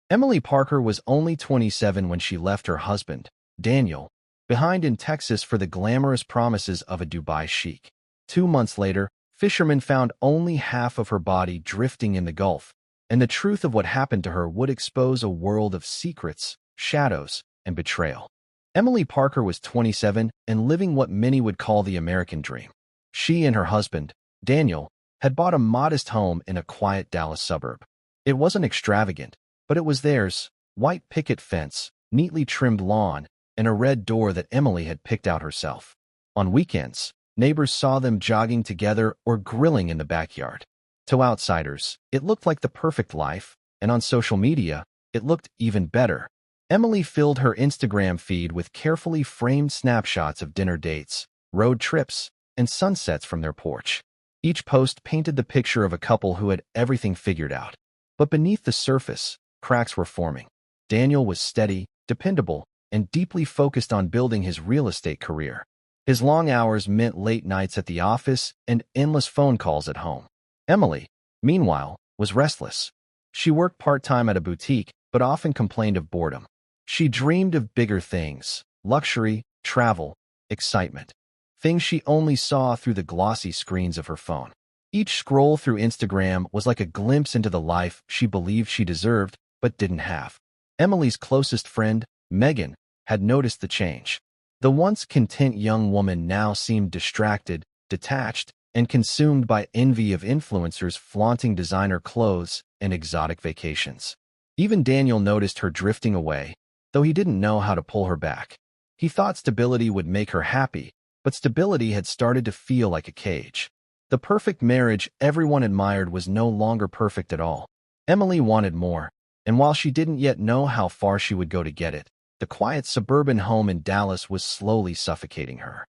Emily Parker was only 27 when she left her husband, Daniel, behind in Texas for the glamorous promises of a Dubai Sheikh. 2 months later, fishermen found only half of her body drifting in the Gulf, and the truth of what happened to her would expose a world of secrets, shadows, and betrayal. Emily Parker was 27 and living what many would call the American dream. She and her husband, Daniel, had bought a modest home in a quiet Dallas suburb. It wasn't extravagant, but it was theirs: white picket fence, neatly trimmed lawn, and a red door that Emily had picked out herself. On weekends, neighbors saw them jogging together or grilling in the backyard. To outsiders, it looked like the perfect life, and on social media, it looked even better. Emily filled her Instagram feed with carefully framed snapshots of dinner dates, road trips, and sunsets from their porch. Each post painted the picture of a couple who had everything figured out. But beneath the surface, cracks were forming. Daniel was steady, dependable, and deeply focused on building his real estate career. His long hours meant late nights at the office and endless phone calls at home. Emily, meanwhile, was restless. She worked part-time at a boutique, but often complained of boredom. She dreamed of bigger things: luxury, travel, excitement. Things she only saw through the glossy screens of her phone. Each scroll through Instagram was like a glimpse into the life she believed she deserved, but didn't have. Emily's closest friend, Megan, had noticed the change. The once content young woman now seemed distracted, detached, and consumed by envy of influencers flaunting designer clothes and exotic vacations. Even Daniel noticed her drifting away, though he didn't know how to pull her back. He thought stability would make her happy, but stability had started to feel like a cage. The perfect marriage everyone admired was no longer perfect at all. Emily wanted more, and while she didn't yet know how far she would go to get it, the quiet suburban home in Dallas was slowly suffocating her.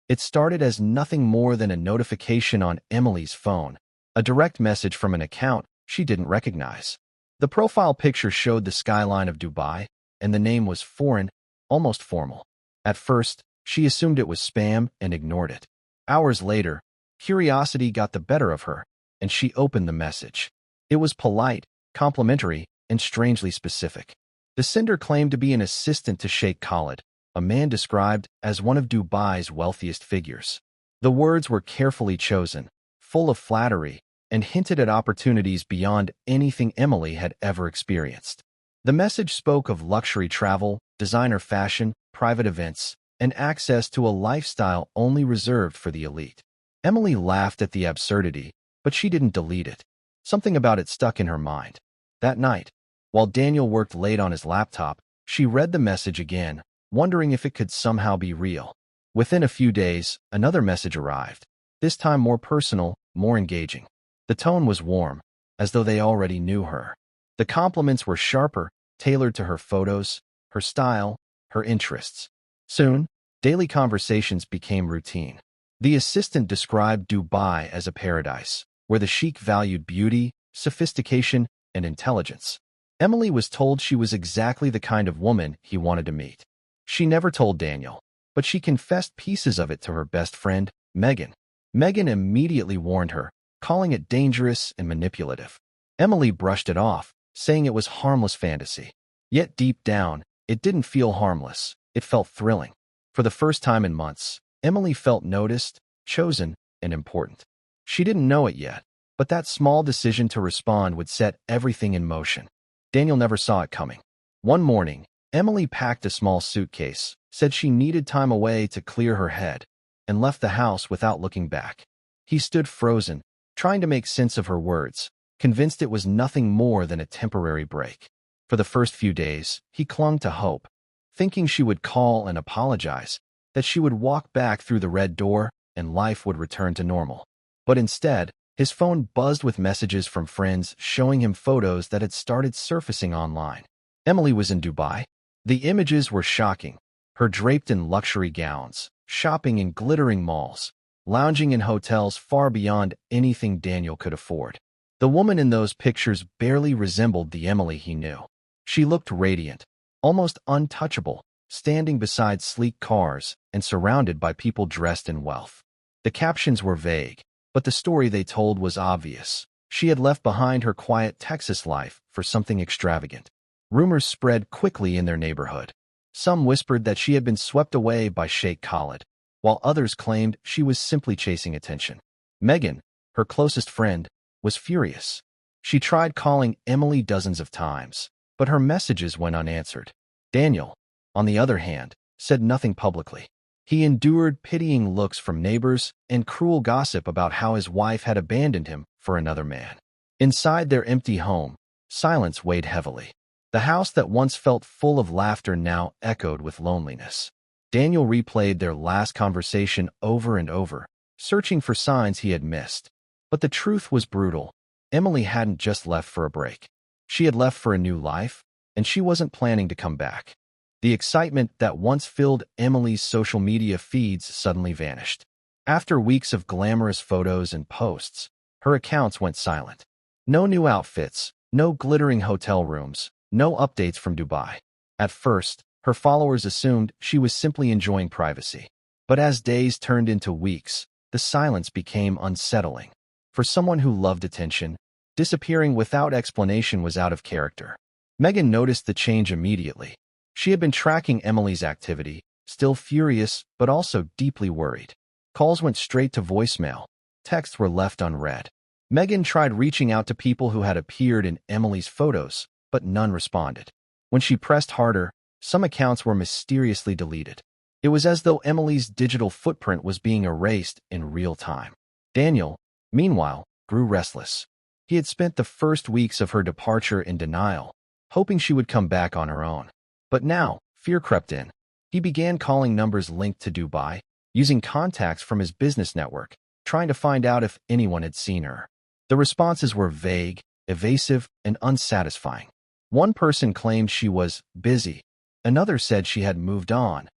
It started as nothing more than a notification on Emily's phone, a direct message from an account she didn't recognize. The profile picture showed the skyline of Dubai, and the name was foreign, almost formal. At first, she assumed it was spam and ignored it. Hours later, curiosity got the better of her, and she opened the message. It was polite, complimentary, and strangely specific. The sender claimed to be an assistant to Sheikh Khalid, a man described as one of Dubai's wealthiest figures. The words were carefully chosen, full of flattery, and hinted at opportunities beyond anything Emily had ever experienced. The message spoke of luxury travel, designer fashion, private events, and access to a lifestyle only reserved for the elite. Emily laughed at the absurdity, but she didn't delete it. Something about it stuck in her mind. That night, while Daniel worked late on his laptop, she read the message again, wondering if it could somehow be real. Within a few days, another message arrived, this time more personal, more engaging. The tone was warm, as though they already knew her. The compliments were sharper, tailored to her photos, her style, her interests. Soon, daily conversations became routine. The assistant described Dubai as a paradise, where the Sheikh valued beauty, sophistication, and intelligence. Emily was told she was exactly the kind of woman he wanted to meet. She never told Daniel, but she confessed pieces of it to her best friend, Megan. Megan immediately warned her, calling it dangerous and manipulative. Emily brushed it off, saying it was harmless fantasy. Yet deep down, it didn't feel harmless. It felt thrilling. For the first time in months, Emily felt noticed, chosen, and important. She didn't know it yet, but that small decision to respond would set everything in motion. Daniel never saw it coming. One morning, Emily packed a small suitcase, said she needed time away to clear her head, and left the house without looking back. He stood frozen, trying to make sense of her words, convinced it was nothing more than a temporary break. For the first few days, he clung to hope, thinking she would call and apologize, that she would walk back through the red door and life would return to normal. But instead, his phone buzzed with messages from friends showing him photos that had started surfacing online. Emily was in Dubai. The images were shocking. Her draped in luxury gowns, shopping in glittering malls, lounging in hotels far beyond anything Daniel could afford. The woman in those pictures barely resembled the Emily he knew. She looked radiant, almost untouchable, standing beside sleek cars and surrounded by people dressed in wealth. The captions were vague, but the story they told was obvious. She had left behind her quiet Texas life for something extravagant. Rumors spread quickly in their neighborhood. Some whispered that she had been swept away by Sheikh Khalid, while others claimed she was simply chasing attention. Megan, her closest friend, was furious. She tried calling Emily dozens of times, but her messages went unanswered. Daniel, on the other hand, said nothing publicly. He endured pitying looks from neighbors and cruel gossip about how his wife had abandoned him for another man. Inside their empty home, silence weighed heavily. The house that once felt full of laughter now echoed with loneliness. Daniel replayed their last conversation over and over, searching for signs he had missed. But the truth was brutal. Emily hadn't just left for a break. She had left for a new life, and she wasn't planning to come back. The excitement that once filled Emily's social media feeds suddenly vanished. After weeks of glamorous photos and posts, her accounts went silent. No new outfits, no glittering hotel rooms, no updates from Dubai. At first, her followers assumed she was simply enjoying privacy. But as days turned into weeks, the silence became unsettling. For someone who loved attention, disappearing without explanation was out of character. Megan noticed the change immediately. She had been tracking Emily's activity, still furious but also deeply worried. Calls went straight to voicemail. Texts were left unread. Megan tried reaching out to people who had appeared in Emily's photos, but none responded. When she pressed harder, some accounts were mysteriously deleted. It was as though Emily's digital footprint was being erased in real time. Daniel, meanwhile, grew restless. He had spent the first weeks of her departure in denial, hoping she would come back on her own. But now, fear crept in. He began calling numbers linked to Dubai, using contacts from his business network, trying to find out if anyone had seen her. The responses were vague, evasive, and unsatisfying. One person claimed she was busy. Another said she had moved on.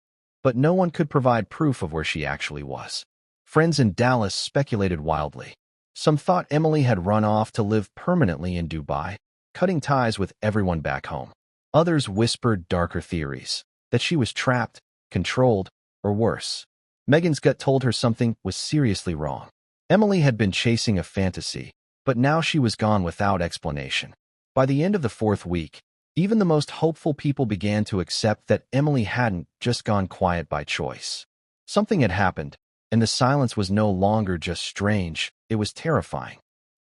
But no one could provide proof of where she actually was. Friends in Dallas speculated wildly. Some thought Emily had run off to live permanently in Dubai, cutting ties with everyone back home. Others whispered darker theories, that she was trapped, controlled, or worse. Megan's gut told her something was seriously wrong. Emily had been chasing a fantasy, but now she was gone without explanation. By the end of the fourth week, even the most hopeful people began to accept that Emily hadn't just gone quiet by choice. Something had happened, and the silence was no longer just strange, it was terrifying.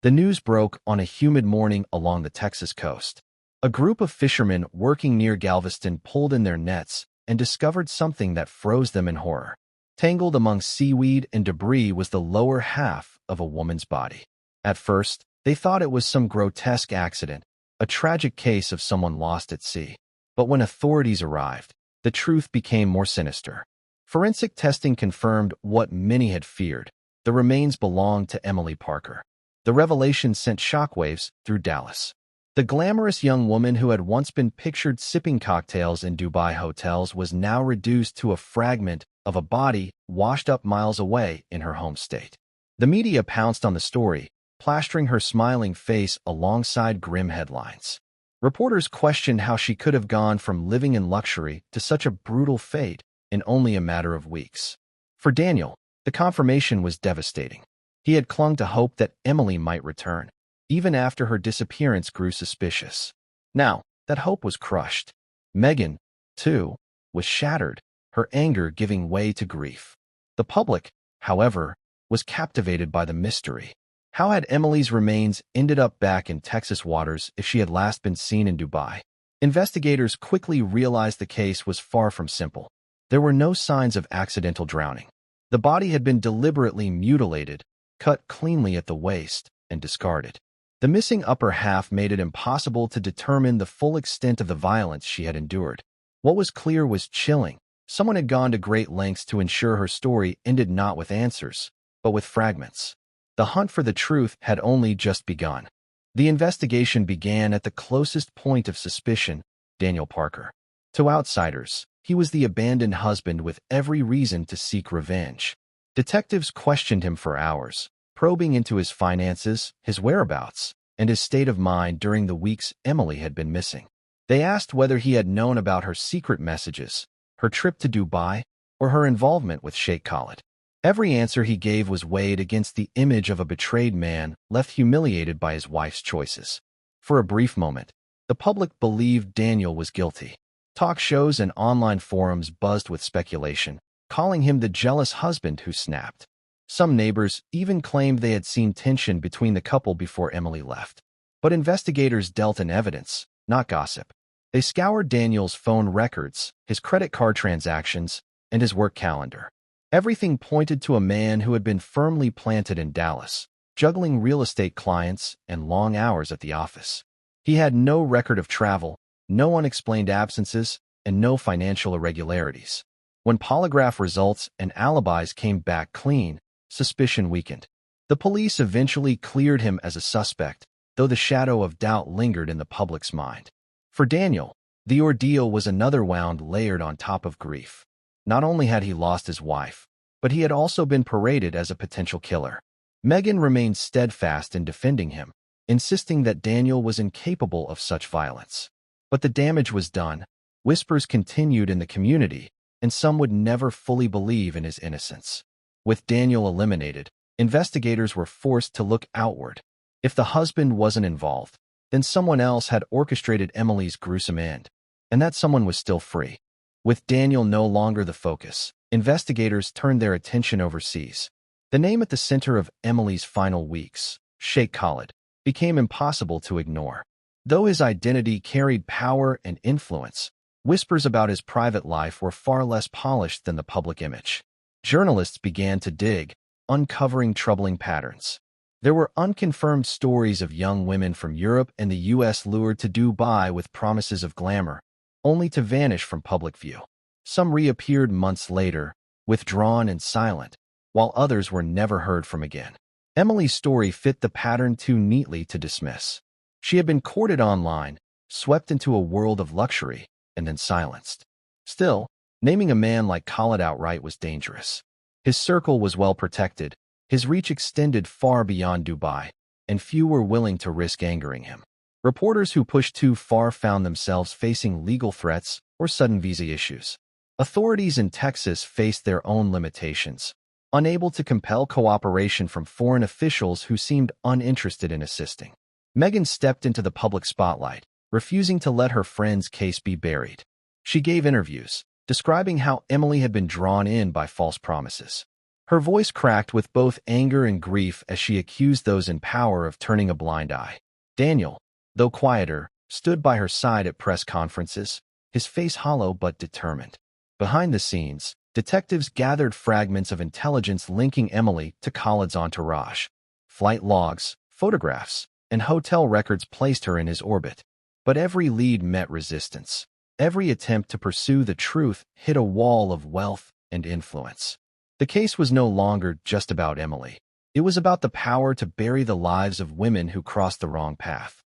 The news broke on a humid morning along the Texas coast. A group of fishermen working near Galveston pulled in their nets and discovered something that froze them in horror. Tangled among seaweed and debris was the lower half of a woman's body. At first, they thought it was some grotesque accident, a tragic case of someone lost at sea. But when authorities arrived, the truth became more sinister. Forensic testing confirmed what many had feared. The remains belonged to Emily Parker. The revelation sent shockwaves through Dallas. The glamorous young woman who had once been pictured sipping cocktails in Dubai hotels was now reduced to a fragment of a body washed up miles away in her home state. The media pounced on the story, plastering her smiling face alongside grim headlines. Reporters questioned how she could have gone from living in luxury to such a brutal fate in only a matter of weeks. For Daniel, the confirmation was devastating. He had clung to hope that Emily might return, even after her disappearance grew suspicious. Now, that hope was crushed. Megan, too, was shattered, her anger giving way to grief. The public, however, was captivated by the mystery. How had Emily's remains ended up back in Texas waters if she had last been seen in Dubai? Investigators quickly realized the case was far from simple. There were no signs of accidental drowning. The body had been deliberately mutilated, cut cleanly at the waist, and discarded. The missing upper half made it impossible to determine the full extent of the violence she had endured. What was clear was chilling. Someone had gone to great lengths to ensure her story ended not with answers, but with fragments. The hunt for the truth had only just begun. The investigation began at the closest point of suspicion, Daniel Parker. To outsiders, he was the abandoned husband with every reason to seek revenge. Detectives questioned him for hours, probing into his finances, his whereabouts, and his state of mind during the weeks Emily had been missing. They asked whether he had known about her secret messages, her trip to Dubai, or her involvement with Sheikh Khalid. Every answer he gave was weighed against the image of a betrayed man left humiliated by his wife's choices. For a brief moment, The public believed Daniel was guilty. Talk shows and online forums buzzed with speculation, calling him the jealous husband who snapped. Some neighbors even claimed they had seen tension between the couple before Emily left. But investigators dealt in evidence, not gossip. They scoured Daniel's phone records, his credit card transactions, and his work calendar. Everything pointed to a man who had been firmly planted in Dallas, juggling real estate clients and long hours at the office. He had no record of travel, no unexplained absences, and no financial irregularities. When polygraph results and alibis came back clean, suspicion weakened. The police eventually cleared him as a suspect, though the shadow of doubt lingered in the public's mind. For Daniel, the ordeal was another wound layered on top of grief. Not only had he lost his wife, but he had also been paraded as a potential killer. Megan remained steadfast in defending him, insisting that Daniel was incapable of such violence. But the damage was done. Whispers continued in the community, and some would never fully believe in his innocence. With Daniel eliminated, investigators were forced to look outward. If the husband wasn't involved, then someone else had orchestrated Emily's gruesome end, and that someone was still free. With Daniel no longer the focus, investigators turned their attention overseas. The name at the center of Emily's final weeks, Sheikh Khalid, became impossible to ignore. Though his identity carried power and influence, whispers about his private life were far less polished than the public image. Journalists began to dig, uncovering troubling patterns. There were unconfirmed stories of young women from Europe and the U.S. lured to Dubai with promises of glamour, only to vanish from public view. Some reappeared months later, withdrawn and silent, while others were never heard from again. Emily's story fit the pattern too neatly to dismiss. She had been courted online, swept into a world of luxury, and then silenced. Still, naming a man like Khalid outright was dangerous. His circle was well protected, his reach extended far beyond Dubai, and few were willing to risk angering him. Reporters who pushed too far found themselves facing legal threats or sudden visa issues. Authorities in Texas faced their own limitations, unable to compel cooperation from foreign officials who seemed uninterested in assisting. Megan stepped into the public spotlight, refusing to let her friend's case be buried. She gave interviews, describing how Emily had been drawn in by false promises. Her voice cracked with both anger and grief as she accused those in power of turning a blind eye. Daniel, though quieter, stood by her side at press conferences, his face hollow but determined. Behind the scenes, detectives gathered fragments of intelligence linking Emily to Khalid's entourage. Flight logs, photographs, and hotel records placed her in his orbit. But every lead met resistance. Every attempt to pursue the truth hit a wall of wealth and influence. The case was no longer just about Emily. It was about the power to bury the lives of women who crossed the wrong path.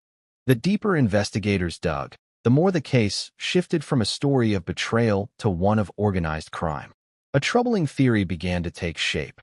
The deeper investigators dug, the more the case shifted from a story of betrayal to one of organized crime. A troubling theory began to take shape.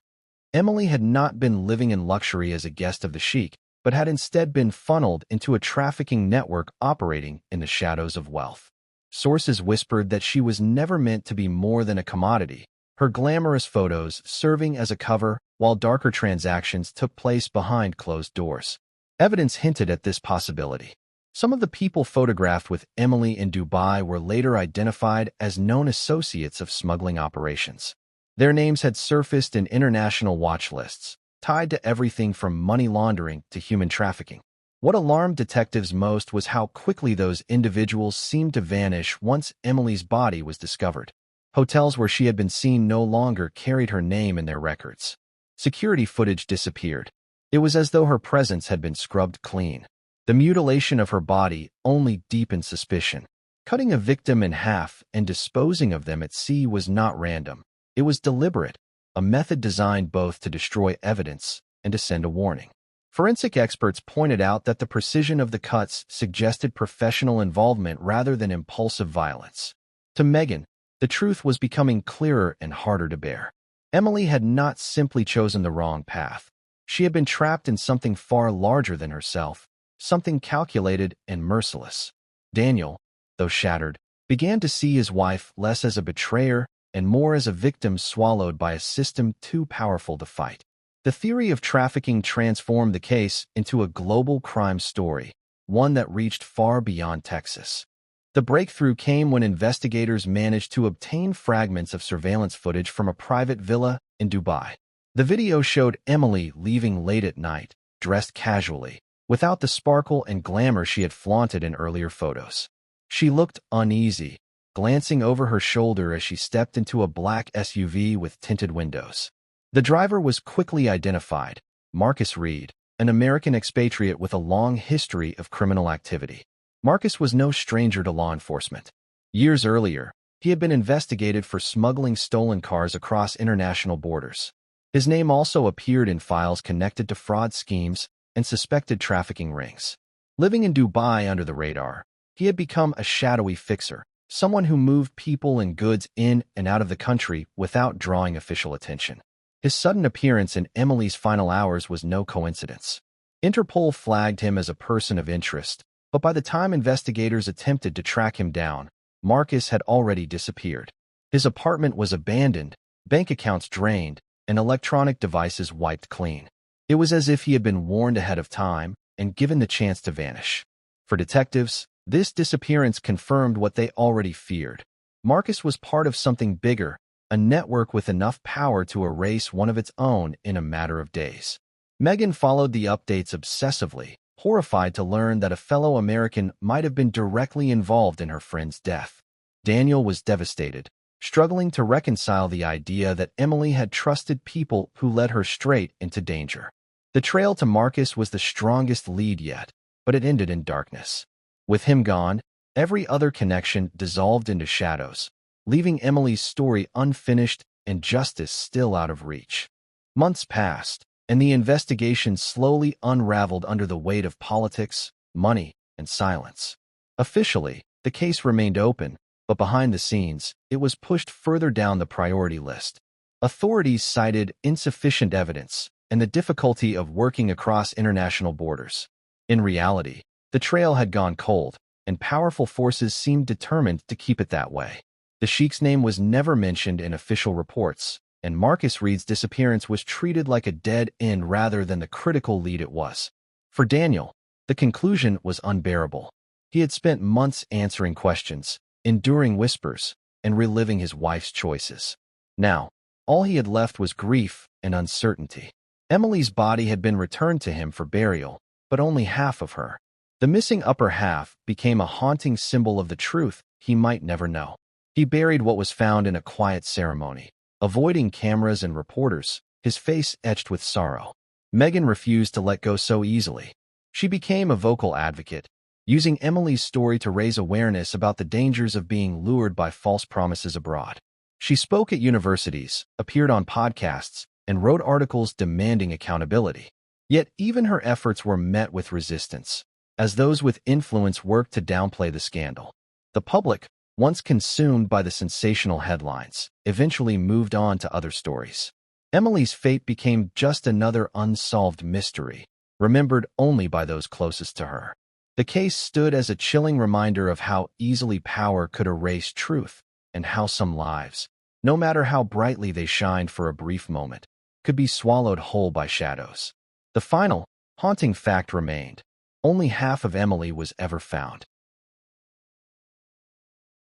Emily had not been living in luxury as a guest of the Sheikh, but had instead been funneled into a trafficking network operating in the shadows of wealth. Sources whispered that she was never meant to be more than a commodity, her glamorous photos serving as a cover while darker transactions took place behind closed doors. Evidence hinted at this possibility. Some of the people photographed with Emily in Dubai were later identified as known associates of smuggling operations. Their names had surfaced in international watch lists, tied to everything from money laundering to human trafficking. What alarmed detectives most was how quickly those individuals seemed to vanish once Emily's body was discovered. Hotels where she had been seen no longer carried her name in their records. Security footage disappeared. It was as though her presence had been scrubbed clean. The mutilation of her body only deepened suspicion. Cutting a victim in half and disposing of them at sea was not random. It was deliberate, a method designed both to destroy evidence and to send a warning. Forensic experts pointed out that the precision of the cuts suggested professional involvement rather than impulsive violence. To Megan, the truth was becoming clearer and harder to bear. Emily had not simply chosen the wrong path. She had been trapped in something far larger than herself, something calculated and merciless. Daniel, though shattered, began to see his wife less as a betrayer and more as a victim swallowed by a system too powerful to fight. The theory of trafficking transformed the case into a global crime story, one that reached far beyond Texas. The breakthrough came when investigators managed to obtain fragments of surveillance footage from a private villa in Dubai. The video showed Emily leaving late at night, dressed casually, without the sparkle and glamour she had flaunted in earlier photos. She looked uneasy, glancing over her shoulder as she stepped into a black SUV with tinted windows. The driver was quickly identified, Marcus Reid, an American expatriate with a long history of criminal activity. Marcus was no stranger to law enforcement. Years earlier, he had been investigated for smuggling stolen cars across international borders. His name also appeared in files connected to fraud schemes and suspected trafficking rings. Living in Dubai under the radar, he had become a shadowy fixer, someone who moved people and goods in and out of the country without drawing official attention. His sudden appearance in Emily's final hours was no coincidence. Interpol flagged him as a person of interest, but by the time investigators attempted to track him down, Marcus had already disappeared. His apartment was abandoned, bank accounts drained, and electronic devices wiped clean. It was as if he had been warned ahead of time and given the chance to vanish. For detectives, this disappearance confirmed what they already feared. Marcus was part of something bigger, a network with enough power to erase one of its own in a matter of days. Megan followed the updates obsessively, horrified to learn that a fellow American might have been directly involved in her friend's death. Daniel was devastated, struggling to reconcile the idea that Emily had trusted people who led her straight into danger. The trail to Marcus was the strongest lead yet, but it ended in darkness. With him gone, every other connection dissolved into shadows, leaving Emily's story unfinished and justice still out of reach. Months passed, and the investigation slowly unraveled under the weight of politics, money, and silence. Officially, the case remained open, but behind the scenes, it was pushed further down the priority list. Authorities cited insufficient evidence and the difficulty of working across international borders. In reality, the trail had gone cold, and powerful forces seemed determined to keep it that way. The Sheikh's name was never mentioned in official reports, and Marcus Reid's disappearance was treated like a dead end rather than the critical lead it was. For Daniel, the conclusion was unbearable. He had spent months answering questions, enduring whispers, and reliving his wife's choices. Now, all he had left was grief and uncertainty. Emily's body had been returned to him for burial, but only half of her. The missing upper half became a haunting symbol of the truth he might never know. He buried what was found in a quiet ceremony, avoiding cameras and reporters, his face etched with sorrow. Megan refused to let go so easily. She became a vocal advocate, using Emily's story to raise awareness about the dangers of being lured by false promises abroad. She spoke at universities, appeared on podcasts, and wrote articles demanding accountability. Yet even her efforts were met with resistance, as those with influence worked to downplay the scandal. The public, once consumed by the sensational headlines, eventually moved on to other stories. Emily's fate became just another unsolved mystery, remembered only by those closest to her. The case stood as a chilling reminder of how easily power could erase truth, and how some lives, no matter how brightly they shined for a brief moment, could be swallowed whole by shadows. The final, haunting fact remained. Only half of Emily was ever found.